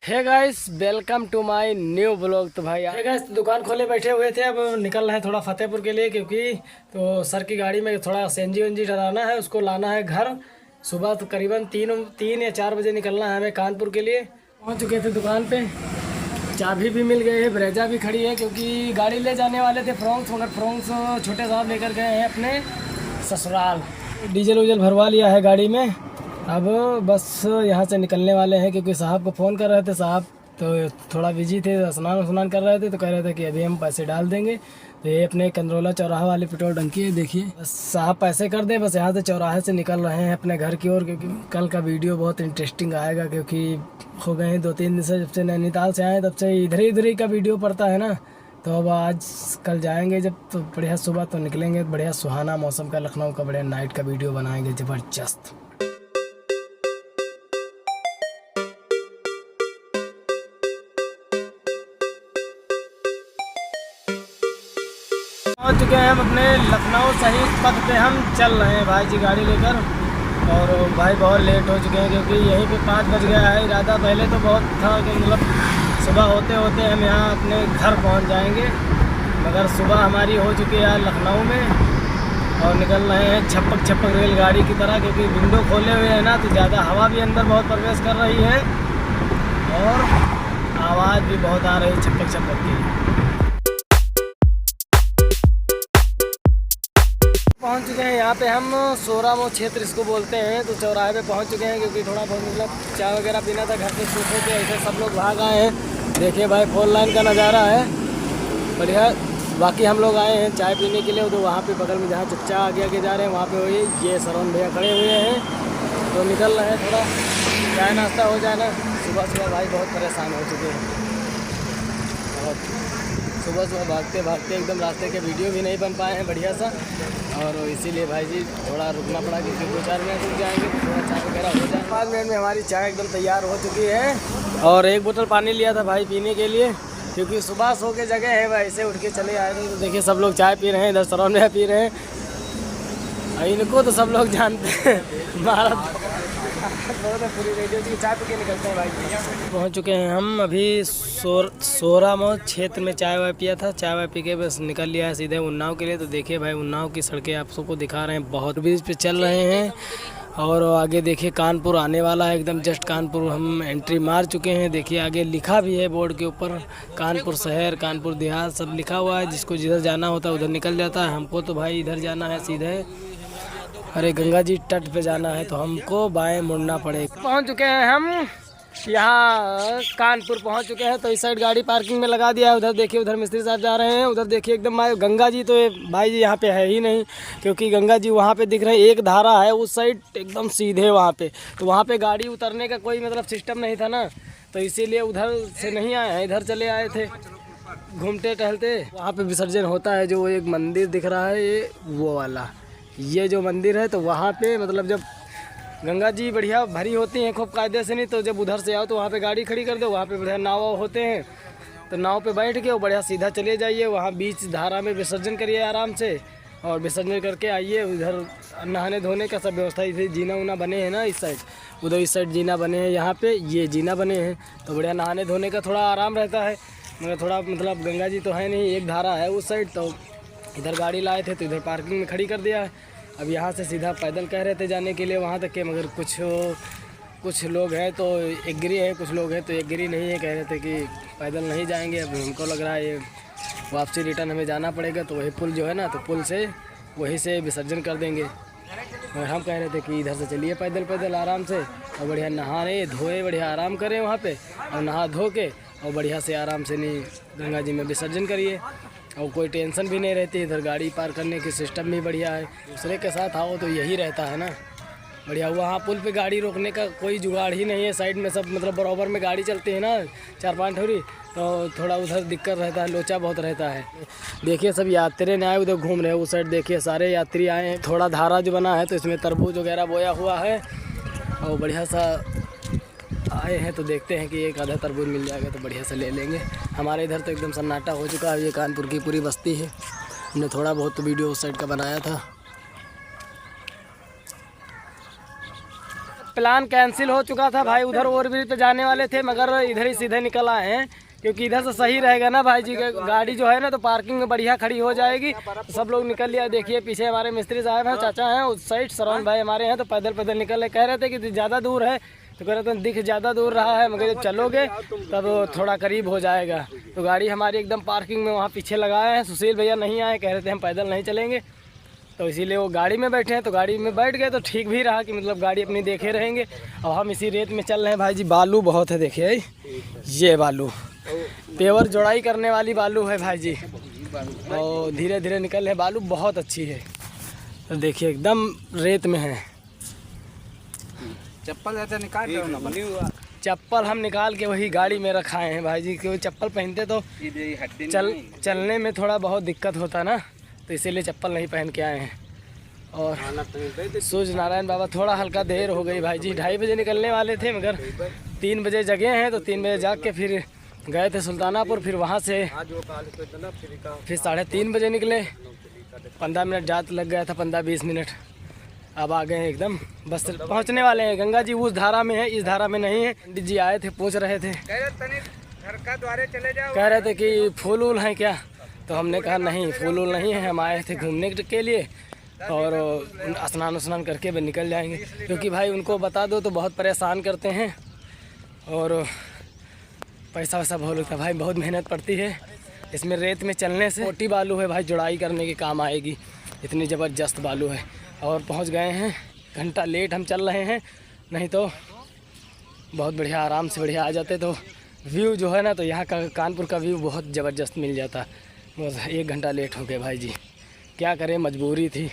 Hey guys, welcome to my new blog. तो भाई hey guys, दुकान खोले बैठे हुए थे। अब निकल रहे हैं थोड़ा फतेहपुर के लिए, क्योंकि तो सर की गाड़ी में थोड़ा सीएनजी उनजी डलाना है, उसको लाना है घर। सुबह तो करीबन तीन या 4 बजे निकलना है हमें कानपुर के लिए। पहुंच चुके थे दुकान पे, चाबी भी मिल गई है, ब्रेजा भी खड़ी है, क्योंकि गाड़ी ले जाने वाले थे फ्रोंक्स, मगर फ्रोंक्स छोटे साहब लेकर गए हैं अपने ससुराल। डीजल उजल भरवा लिया है गाड़ी में, अब बस यहाँ से निकलने वाले हैं, क्योंकि साहब को फ़ोन कर रहे थे। साहब तो थोड़ा बिजी थे, स्नान कर रहे थे, तो कह रहे थे कि अभी हम पैसे डाल देंगे। तो ये अपने कंदरौला चौराहा वाली पेट्रोल टंकी है, देखिए। बस साहब पैसे कर दे, बस यहाँ से चौराहे से निकल रहे हैं अपने घर की ओर, क्योंकि कल का वीडियो बहुत इंटरेस्टिंग आएगा। क्योंकि हो गए हैं 2-3 दिन से, जब से नैनीताल से आए तब से इधर ही का वीडियो पड़ता है ना। तो अब आज कल जाएंगे जब, तो बढ़िया सुबह तो निकलेंगे, बढ़िया सुहाना मौसम का लखनऊ का, बढ़िया नाइट का वीडियो बनाएंगे ज़बरदस्त। पहुंच चुके हैं हम अपने लखनऊ शहीद पथ पे, हम चल रहे हैं भाई जी गाड़ी लेकर। और भाई बहुत लेट हो चुके हैं, क्योंकि यहीं पे 5 बज गया है। इरादा पहले तो बहुत था कि मतलब सुबह होते होते हम यहाँ अपने घर पहुँच जाएंगे, मगर सुबह हमारी हो चुकी है लखनऊ में। और निकल रहे हैं छपक रेलगाड़ी की तरह, क्योंकि विंडो खोले हुए हैं ना, तो ज़्यादा हवा भी अंदर बहुत प्रवेश कर रही है और आवाज़ भी बहुत आ रही है छपक की। पहुंच चुके हैं यहाँ पे हम, सोरामो क्षेत्र इसको बोलते हैं। तो चौराहे पे पहुंच चुके हैं, क्योंकि थोड़ा बहुत मतलब चाय वगैरह पीना था घर पे सूखे पे, ऐसे सब लोग भाग आए हैं। देखिए भाई, 4 लाइन का नज़ारा है बढ़िया। बाकी हम लोग आए हैं चाय पीने के लिए, तो वहाँ पे बगल में जहाँ चच्चा आगे जा रहे हैं वहाँ पे हुई ये सरवन भैया खड़े हुए हैं। तो निकल रहे हैं, थोड़ा चाय नाश्ता हो जाए ना। सुबह भाई बहुत परेशान हो चुके हैं, बहुत सुबह भागते एकदम रास्ते के वीडियो भी नहीं बन पाए हैं बढ़िया सा। और इसीलिए भाई जी थोड़ा रुकना पड़ा, क्योंकि 2-4 मिनट रुक जाएंगे तो थोड़ा चाय वगैरह हो जाए। 5 मिनट में हमारी चाय एकदम तैयार हो चुकी है। और 1 बोतल पानी लिया था भाई पीने के लिए, क्योंकि सुबह सो के जगह है, वैसे उठ के चले आए थे। तो देखिए सब लोग चाय पी रहे हैं, इधर सरौन में पी रहे हैं। इनको तो सब लोग जानते हैं, भारत पूरी रेडियो की चाय पी के निकलते हैं भाई। पहुंच चुके हैं हम अभी सोरामो क्षेत्र में। चाय वाय पिया था, चाय वाय पी के बस निकल लिया है सीधे उन्नाव के लिए। तो देखिए भाई, उन्नाव की सड़कें आप सबको दिखा रहे हैं, बहुत ब्रिज पे चल रहे हैं। और आगे देखिए कानपुर आने वाला है, एकदम जस्ट कानपुर हम एंट्री मार चुके हैं। देखिए आगे लिखा भी है बोर्ड के ऊपर, कानपुर शहर, कानपुर देहात सब लिखा हुआ है। जिसको जिधर जाना होता है उधर निकल जाता है। हमको तो भाई इधर जाना है सीधे, अरे गंगा जी तट पे जाना है, तो हमको बाएं मुड़ना पड़ेगा। पहुंच चुके हैं हम यहाँ कानपुर पहुंच चुके हैं। तो इस साइड गाड़ी पार्किंग में लगा दिया है। उधर देखिए, उधर मिस्त्री साहब जा रहे हैं, उधर देखिए एकदम गंगा जी। तो भाई जी यहाँ पे है ही नहीं, क्योंकि गंगा जी वहाँ पे दिख रहे हैं, एक धारा है उस साइड एकदम सीधे वहाँ पे। तो वहाँ पे गाड़ी उतरने का कोई मतलब सिस्टम नहीं था ना, तो इसीलिए उधर से नहीं आए हैं, इधर चले आए थे घूमते टहलते। वहाँ पे विसर्जन होता है, जो एक मंदिर दिख रहा है ये वो वाला, ये जो मंदिर है, तो वहाँ पे मतलब जब गंगा जी बढ़िया भरी होती हैं खूब कायदे से, नहीं तो जब उधर से आओ तो वहाँ पे गाड़ी खड़ी कर दो, वहाँ पे बढ़िया नाव होते हैं, तो नाव पे बैठ के वो बढ़िया सीधा चले जाइए, वहाँ बीच धारा में विसर्जन करिए आराम से। और विसर्जन करके आइए। उधर नहाने धोने का सब व्यवस्था, इधर जीना उना बने हैं ना इस साइड, उधर इस साइड जीना बने हैं, यहाँ पे ये जीना बने हैं, तो बढ़िया नहाने धोने का थोड़ा आराम रहता है। मगर थोड़ा मतलब गंगा जी तो है नहीं, एक धारा है उस साइड, तो इधर गाड़ी लाए थे तो इधर पार्किंग में खड़ी कर दिया है। अब यहाँ से सीधा पैदल कह रहे थे जाने के लिए वहाँ तक के, मगर कुछ लोग हैं तो एग्री है, कुछ लोग हैं तो एग्री नहीं है, कह रहे थे कि पैदल नहीं जाएंगे। अब हमको लग रहा है ये वापसी रिटर्न हमें जाना पड़ेगा, तो वही पुल जो है ना, तो पुल से वहीं से विसर्जन कर देंगे। और हम कह रहे थे कि इधर से चलिए पैदल आराम से, और बढ़िया नहाने धोए बढ़िया आराम करें वहाँ पे, और नहा धो के और बढ़िया से आराम से नहीं गंगा जी में विसर्जन करिए, और कोई टेंशन भी नहीं रहती। इधर गाड़ी पार करने की सिस्टम भी बढ़िया है, दूसरे के साथ आओ तो यही रहता है ना बढ़िया। वहाँ पुल पे गाड़ी रोकने का कोई जुगाड़ ही नहीं है, साइड में सब मतलब बराबर में गाड़ी चलती है ना 4-5 ठोरी, तो थोड़ा उधर दिक्कत रहता है, लोचा बहुत रहता है। देखिए सब यात्री ने आए उधर घूम रहे हैं, उस साइड देखिए सारे यात्री आए हैं। थोड़ा धारा जो बना है तो इसमें तरबूज वगैरह बोया हुआ है, और बढ़िया सा आए हैं, तो देखते हैं कि एक आधा तरबूज मिल जाएगा तो बढ़िया से ले लेंगे। हमारे इधर तो एकदम सन्नाटा हो चुका है, ये कानपुर की पूरी बस्ती है। हमने थोड़ा बहुत तो वीडियो उस साइड का बनाया था। प्लान कैंसिल हो चुका था भाई, उधर ओवरब्रिज पे जाने वाले थे मगर इधर ही सीधे निकल आए हैं क्योंकि इधर से सही रहेगा ना भाई जी। गाड़ी जो है ना तो पार्किंग में बढ़िया खड़ी हो जाएगी। तो सब लोग निकल लिया। देखिए पीछे हमारे मिस्त्री साहब हैं, चाचा हैं उस साइड, सरवन भाई हमारे हैं। तो पैदल पैदल निकल रहे, कह रहे थे कि ज़्यादा दूर है, तो कह रहे थे दिख ज़्यादा दूर रहा है मगर जब चलोगे तब थोड़ा करीब हो जाएगा। तो गाड़ी हमारी एकदम पार्किंग में वहाँ पीछे लगाए हैं। सुशील भैया नहीं आए, कह रहे थे हम पैदल नहीं चलेंगे, तो इसीलिए वो गाड़ी में बैठे हैं। तो गाड़ी में बैठ गए तो ठीक भी रहा कि मतलब गाड़ी अपनी देखे रहेंगे। और हम इसी रेत में चल रहे हैं भाई जी। बालू बहुत है, देखिए ये बालू पेवर जोड़ाई करने वाली बालू है भाई जी। और धीरे धीरे निकल रहे, बालू बहुत अच्छी है। तो देखिए एकदम रेत में है। चप्पल ऐसा निकाल हुआ, चप्पल हम निकाल के वही गाड़ी में रखाए हैं भाई जी, क्योंकि चप्पल पहनते तो चलने में थोड़ा बहुत दिक्कत होता ना, तो इसीलिए चप्पल नहीं पहन के आए हैं। और सूर्य नारायण बाबा थोड़ा हल्का देर हो गई भाई जी। 2:30 बजे निकलने वाले थे मगर 3 बजे जगे हैं। तो 3 बजे जाग के फिर गए थे सुल्तानापुर, फिर वहाँ से फिर 3:30 बजे निकले। 15 मिनट जात लग गया था, 15-20 मिनट। अब आ गए एकदम, बस पहुँचने वाले हैं। गंगा जी उस धारा में है, इस धारा में नहीं है। पंडित जी आए थे, पूछ रहे थे, कह रहे थे कि फूल वूल हैं क्या। तो हमने कहा नहीं फूल वूल नहीं है, हम आए थे घूमने के लिए और स्नान करके भी निकल जाएंगे। क्योंकि भाई उनको बता दो तो बहुत परेशान करते हैं और पैसा वैसा बहुत लगता है भाई, बहुत मेहनत पड़ती है इसमें। रेत में चलने से मोटी बालू है भाई, जुड़ाई करने के काम आएगी, इतनी ज़बरदस्त बालू है। और पहुंच गए हैं, घंटा लेट हम चल रहे हैं, नहीं तो बहुत बढ़िया आराम से बढ़िया आ जाते। तो व्यू जो है ना, तो यहाँ का कानपुर का व्यू बहुत ज़बरदस्त मिल जाता। बस 1 घंटा लेट हो गए भाई जी, क्या करें, मजबूरी थी।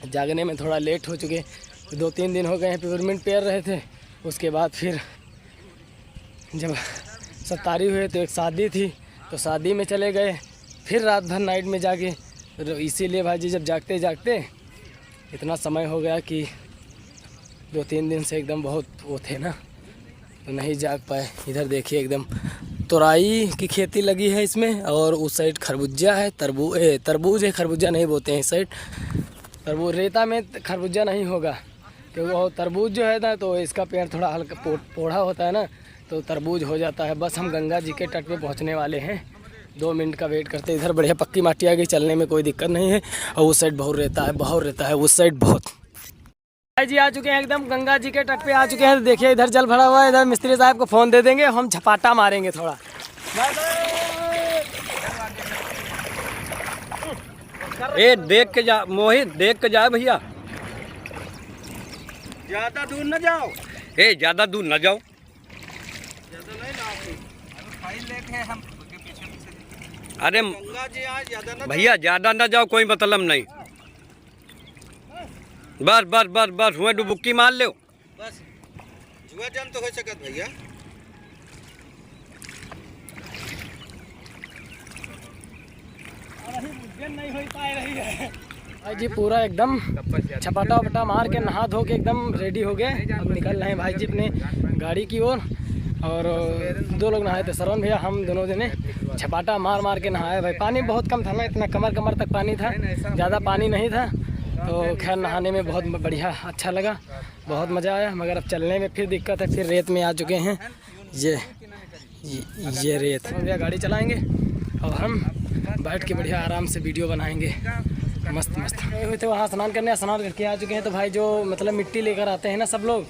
जागने में थोड़ा लेट हो चुके। 2-3 दिन हो गए हैं पेपरमिंट पेर रहे थे। उसके बाद फिर जब 27 हुए तो एक शादी थी, तो शादी में चले गए। फिर रात भर नाइट में जागे। तो इसीलिए भाई जी जब जागते जागते इतना समय हो गया कि 2-3 दिन से एकदम बहुत वो थे ना, तो नहीं जाग पाए। इधर देखिए एकदम तोराई की खेती लगी है इसमें, और उस साइड खरबूजा है, तरबूज है, खरबूजा नहीं बोलते हैं इस साइड। तरबूज रेता में खरबूजा नहीं होगा, क्योंकि वो तरबूज जो है ना तो इसका पेड़ थोड़ा हल्का पोढ़ा होता है ना, तो तरबूज हो जाता है। बस हम गंगा जी के तट पे पहुंचने वाले हैं, 2 मिनट का वेट करते। इधर बढ़िया पक्की माटी आ गई, चलने में कोई दिक्कत नहीं है। और उस साइड बहुत रहता है उस साइड बहुत। भाई जी आ चुके हैं, एकदम गंगा जी के तट पे आ चुके हैं। तो देखिए इधर जल भरा हुआ है, इधर मिस्त्री साहब को फ़ोन दे देंगे, हम झपाटा मारेंगे थोड़ा। ए देख के जा मोहित, देख के जा भैया, ज्यादा दूर न जाओ। ए ज्यादा दूर न जाओ, अरे भैया ज्यादा न जाओ, कोई मतलब नहीं। बस बस बस बस हुए डुबुक्की मार लो बस, जुआ जम तो हो सकत भैया। नहीं हो पा रही है भाई जी, पूरा एकदम छपाटा वपटा मार के नहा धो के एकदम रेडी हो गए। अब निकल रहे हैं भाई जी अपने गाड़ी की ओर। और 2 लोग नहाए थे, सरवन भैया हम दोनों जने छपाटा मार के नहाए भाई। पानी बहुत कम था ना, इतना कमर तक पानी था, ज़्यादा पानी नहीं था। तो खैर नहाने में बहुत बढ़िया अच्छा लगा, बहुत मज़ा आया। मगर अब चलने में फिर दिक्कत है, फिर रेत में आ चुके हैं। ये रेत भैया गाड़ी चलाएंगे और हम बैठ के बढ़िया आराम से वीडियो बनाएंगे, मस्त गए हुए थे वहाँ स्नान करके आ चुके हैं। तो भाई जो मतलब मिट्टी लेकर आते हैं ना सब लोग,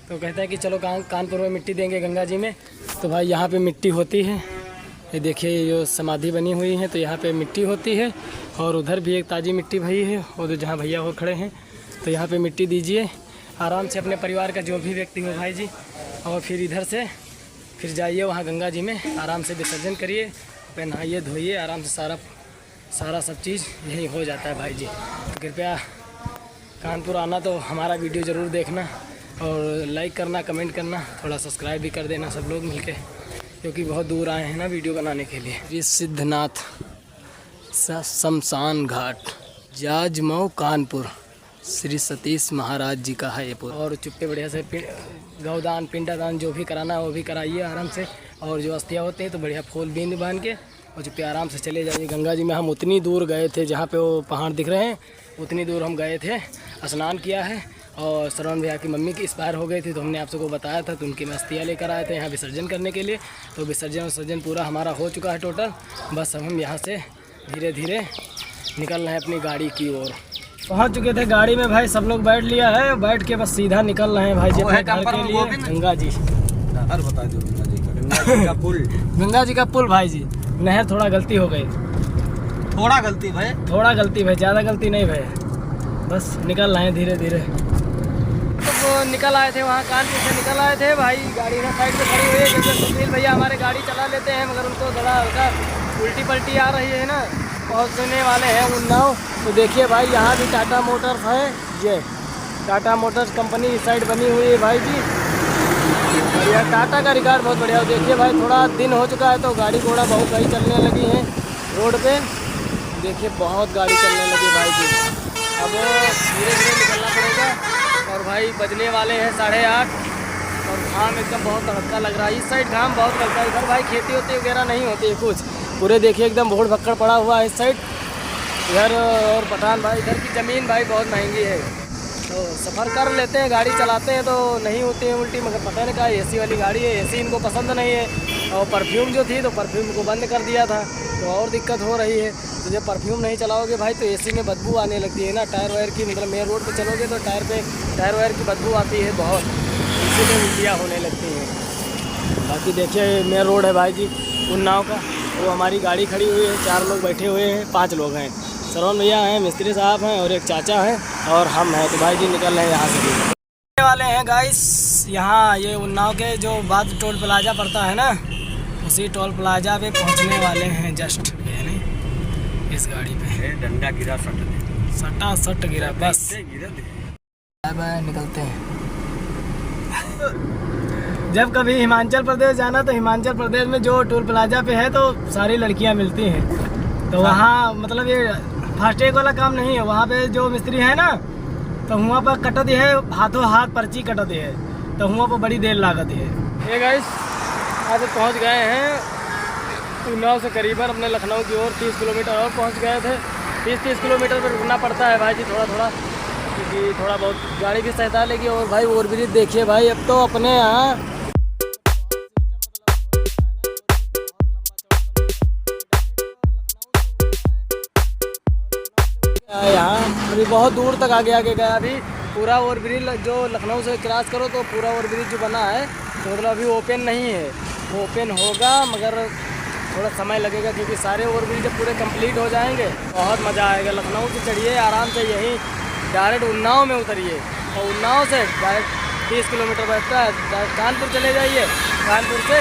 तो कहते हैं कि चलो कानपुर में मिट्टी देंगे गंगा जी में। तो भाई यहाँ पे मिट्टी होती है, ये देखिए ये जो समाधि बनी हुई है, तो यहाँ पे मिट्टी होती है। और उधर भी एक ताज़ी मिट्टी भई है, और जहाँ भैया वो खड़े हैं, तो यहाँ पे मिट्टी दीजिए आराम से अपने परिवार का जो भी व्यक्ति हो भाई जी। और फिर इधर से फिर जाइए वहाँ गंगा जी में, आराम से विसर्जन करिए, नहाइए धोइए आराम से, सारा सब चीज़ यही हो जाता है भाई जी। तो कृपया कानपुर आना तो हमारा वीडियो ज़रूर देखना, और लाइक करना, कमेंट करना, थोड़ा सब्सक्राइब भी कर देना सब लोग मिलके, क्योंकि बहुत दूर आए हैं ना वीडियो बनाने के लिए। श्री सिद्धनाथ शमशान घाट, जाजमऊ कानपुर, श्री सतीश महाराज जी का है ये पूरा। और चुप्पे बढ़िया से गौदान पिंडादान जो भी कराना है वो भी कराइए आराम से। और जो अस्थियाँ होते हैं तो बढ़िया फूल बीन बांध के और चुप्पे आराम से चले जाइए। गंगा जी में हम उतनी दूर गए थे, जहाँ पे वो पहाड़ दिख रहे हैं उतनी दूर हम गए थे, स्नान किया है और श्रवण भैया की मम्मी की एक्सपायर हो गई थी, तो हमने आप सबको बताया था, तो उनकी मैं अस्थियाँ लेकर आए थे यहाँ विसर्जन करने के लिए। तो विसर्जन पूरा हमारा हो चुका है टोटल। बस अब हम यहाँ से धीरे धीरे निकल रहे हैं अपनी गाड़ी की ओर। पहुँच चुके थे गाड़ी में भाई, सब लोग बैठ लिया है, बैठ के बस सीधा निकल रहे हैं भाई जी अपने घर के लिए। गंगा जी बता दो, गंगा जी का पुल। गंगा जी का पुल भाई जी, नहर थोड़ा गलती हो गई, थोड़ा गलती भाई, थोड़ा गलती भाई, ज़्यादा गलती नहीं भाई। बस निकल रहे हैं धीरे धीरे। तो वो निकल आए थे वहाँ कानपुर से निकल आए थे भाई, गाड़ी ना साइड पे खड़ी हुई है क्योंकि सुनील भैया हमारे गाड़ी चला लेते हैं, मगर उनको थोड़ा हल्का उल्टी पल्टी आ रही है ना, पहुँचने वाले हैं उन्नाव। तो देखिए भाई यहाँ भी टाटा मोटर्स है, ये टाटा मोटर्स कंपनी इस साइड बनी हुई है भाई जी। बढ़िया, टाटा का रिकॉर्ड बहुत बढ़िया। देखिए भाई थोड़ा दिन हो चुका है तो गाड़ी घोड़ा बहुत सही चलने लगी है रोड पे। देखिए बहुत गाड़ी चलने लगी भाई जी। अब धीरे धीरे निकलना पड़ेगा और भाई बजने वाले हैं 8:30 और घाम एकदम बहुत तड़का लग रहा है। इस साइड घाम बहुत लगता है, इधर भाई खेती होती वगैरह नहीं होती है कुछ, पूरे देखिए एकदम भोड़ भक्कड़ पड़ा हुआ है इस साइड इधर। और पठान भाई इधर की ज़मीन भाई बहुत महंगी है, तो सफ़र कर लेते हैं, गाड़ी चलाते हैं तो नहीं होती है उल्टी, मगर पता नहीं कहा एसी वाली गाड़ी है, एसी इनको पसंद नहीं है। और परफ्यूम जो थी तो परफ्यूम को बंद कर दिया था, तो और दिक्कत हो रही है। तो जब परफ्यूम नहीं चलाओगे भाई तो एसी में बदबू आने लगती है ना, टायर वायर की, मतलब मेन रोड पे चलोगे तो टायर वायर की बदबू आती है बहुत, इसीलिए उल्टियाँ होने लगती हैं। बाकी देखिए मेन रोड है भाई जी उन्नाव का, वो हमारी गाड़ी खड़ी हुई है, 4 लोग बैठे हुए हैं, 5 लोग हैं, श्रवण भैया हैं, मिस्त्री साहब हैं और एक चाचा हैं और हम हैं। तो भाई जी निकल रहे हैं यहाँ से भी वाले हैं गाइस। यहाँ ये उन्नाव के जो बाद टोल प्लाजा पड़ता है ना, उसी टोल प्लाजा पे पहुँचने वाले हैं जस्ट इस गाड़ी पे। डंडा गिरा, सट गिरा, बस बाय निकलते हैं। जब कभी हिमाचल प्रदेश जाना तो हिमाचल प्रदेश में जो टोल प्लाजा पे है तो सारी लड़कियाँ मिलती हैं, तो वहाँ मतलब ये फास्टैग वाला काम नहीं है, वहाँ पे जो मिस्त्री है ना तो वहाँ पर कटती है, हाथों हाथ पर्ची कटती है, तो वहाँ पर बड़ी देर लागत है। ये गाइस आज पहुँच गए हैं उन्नाव से करीबन अपने लखनऊ की ओर, 30 किलोमीटर और पहुँच गए थे। 30 किलोमीटर पर रुकना पड़ता है भाई जी थोड़ा थोड़ा, क्योंकि थोड़ा बहुत गाड़ी की सहायता लेगी। और भाई ओवरब्रिज देखिए भाई, अब तो अपने यहाँ अभी बहुत दूर तक आगे गया। अभी पूरा ओवरब्रिज जो लखनऊ से क्रॉस करो तो पूरा ओवरब्रिज जो बना है तो मतलब अभी ओपन नहीं है, वो ओपन होगा मगर थोड़ा समय लगेगा, क्योंकि सारे ओवरब्रिज जब पूरे कंप्लीट हो जाएंगे बहुत मज़ा आएगा। लखनऊ से चढ़िए आराम से, यहीं डायरेक्ट उन्नाव में उतरिए और उन्नाव से डायरेक्ट 30 किलोमीटर बैठता है, डायरेक्ट कानपुर चले जाइए, कानपुर से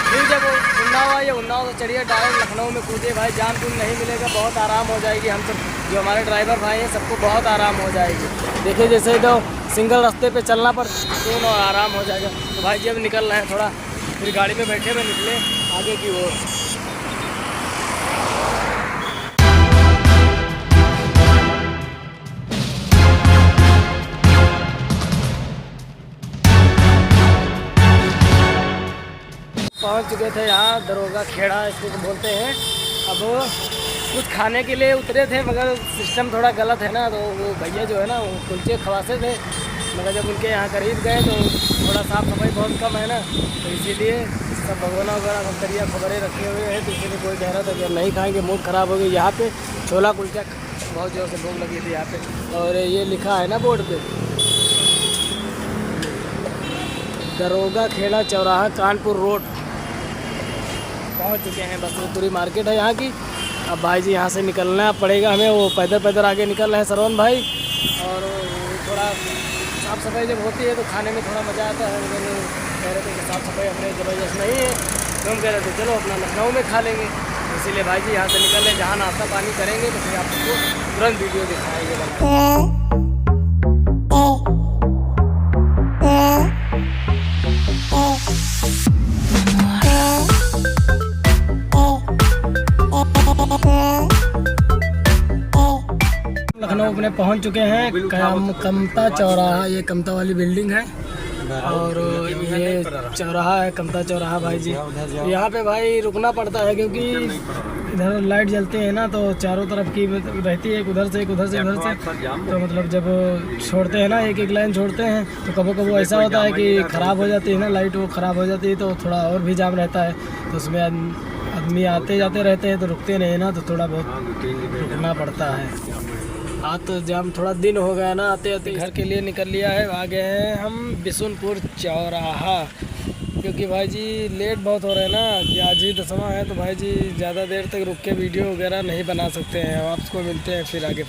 फिर जब उन्नाव आइए, उन्नाव से चढ़िए डायरेक्ट लखनऊ में कूदिए भाई, जाम तुम नहीं मिलेगा, बहुत आराम हो जाएगी। हम सब जो हमारे ड्राइवर भाई हैं सबको बहुत आराम हो जाएगी। देखिए जैसे तो सिंगल रास्ते पे चलना पर दोनों आराम हो जाएगा। तो भाई जी अब निकल रहे हैं, थोड़ा फिर गाड़ी में बैठे हुए निकले आगे की ओर। पहुंच चुके थे यहाँ दरोगा खेड़ा इसको बोलते हैं। अब कुछ खाने के लिए उतरे थे मगर सिस्टम थोड़ा गलत है ना, तो वो भैया जो है ना वो कुलचे खवासे थे, मगर जब उनके यहाँ करीब गए तो थोड़ा साफ़ सफाई बहुत कम है ना, तो इसीलिए सब भगोना वगैरह सब तरिया खबरें रखे हुए हैं, तो इसीलिए कोई कह रहा था कि नहीं खाएंगे, मूड ख़राब हो गई। यहाँ पे छोला कुलचा बहुत जोर से भूख लगी थी यहाँ पे, और ये लिखा है ना बोर्ड पे दरोगा खेड़ा चौराहा कानपुर रोड। पहुंच चुके हैं, बस वो पूरी मार्केट है यहाँ की। अब भाई जी यहाँ से निकलना पड़ेगा हमें, वो पैदल आगे निकल रहे हैं श्रवण भाई। और थोड़ा साफ़ सफाई जब होती है तो खाने में थोड़ा मज़ा आता है, मगर कह रहे थे कि साफ़ सफाई अपने ज़बरदस्त नहीं है, तो हम कह रहे थे चलो अपना लखनऊ में खा लेंगे। इसीलिए भाई जी यहाँ से निकल रहे, जहाँ नाश्ता पानी करेंगे तो फिर आपको तुरंत वीडियो दिखाएंगे। लखनऊ अपने पहुंच चुके हैं, कमता चौराहा, ये कमता वाली बिल्डिंग है और ये चौराहा है, कमता चौराहा भाई जी। यहाँ पे भाई रुकना पड़ता है क्योंकि इधर लाइट जलते हैं ना, तो चारों तरफ की रहती है, एक उधर से एक उधर से इधर से। तो मतलब जब छोड़ते हैं ना, एक एक लाइन छोड़ते हैं, तो कभी कभी ऐसा होता है कि ख़राब हो जाती है ना लाइट, वो ख़राब हो जाती है तो थोड़ा और भी जाम रहता है। तो उसमें आदमी आते जाते रहते हैं तो रुकते नहीं ना, तो थोड़ा बहुत रुकना पड़ता है। आज तो जाम थोड़ा दिन हो गया ना, आते आते घर के लिए निकल लिया है। आ गए हैं हम बिशुनपुर चौराहा, क्योंकि भाई जी लेट बहुत हो रहा है ना कि आज ही 10वां है, तो भाई जी ज़्यादा देर तक रुक के वीडियो वगैरह नहीं बना सकते हैं। हम आपको मिलते हैं फिर आगे।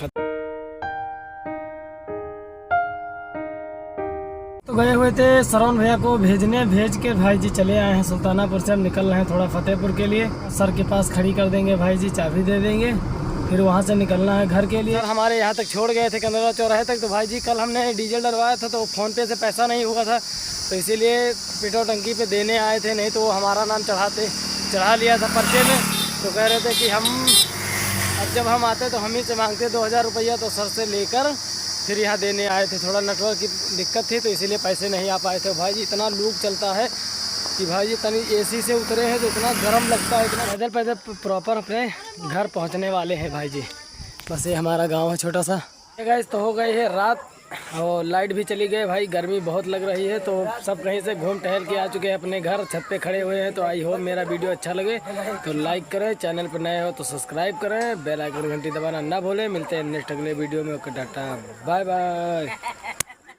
तो गए हुए थे श्रवण भैया को भेजने, भेज के भाई जी चले आए हैं सुल्तानापुर से। हम निकल रहे हैं थोड़ा फतेहपुर के लिए, सर के पास खड़ी कर देंगे भाई जी, चाबी दे देंगे, फिर वहाँ से निकलना है घर के लिए। हमारे यहाँ तक छोड़ गए थे कंदरा चौराहे तक। तो भाई जी कल हमने डीजल डलवाया था, तो फ़ोन पे से पैसा नहीं हुआ था, तो इसीलिए पेट्रोल टंकी पे देने आए थे, नहीं तो वो हमारा नाम चढ़ा लिया था पर्चे में। तो कह रहे थे कि अब जब हम आते तो हम ही से मांगते 2000 रुपया, तो सर से लेकर फिर यहाँ देने आए थे। थोड़ा नेटवर्क की दिक्कत थी तो इसीलिए पैसे नहीं आ पाए थे। भाई जी इतना लूप चलता है कि भाई जी तनी एसी से उतरे हैं तो इतना गर्म लगता है, इतना पैदल प्रॉपर अपने घर पहुंचने वाले हैं भाई जी। बस ये हमारा गांव है छोटा सा। गाइस तो हो गई है रात और लाइट भी चली गई भाई, गर्मी बहुत लग रही है, तो सब कहीं से घूम टहल के आ चुके हैं अपने घर, छत पे खड़े हुए हैं। तो आई होप मेरा वीडियो अच्छा लगे तो लाइक करें, चैनल पर नए हो तो सब्सक्राइब करें, बेल आइकन घंटी दबाना ना भूलें। मिलते हैं नेक्स्ट अगले वीडियो में। Okay tata bye bye.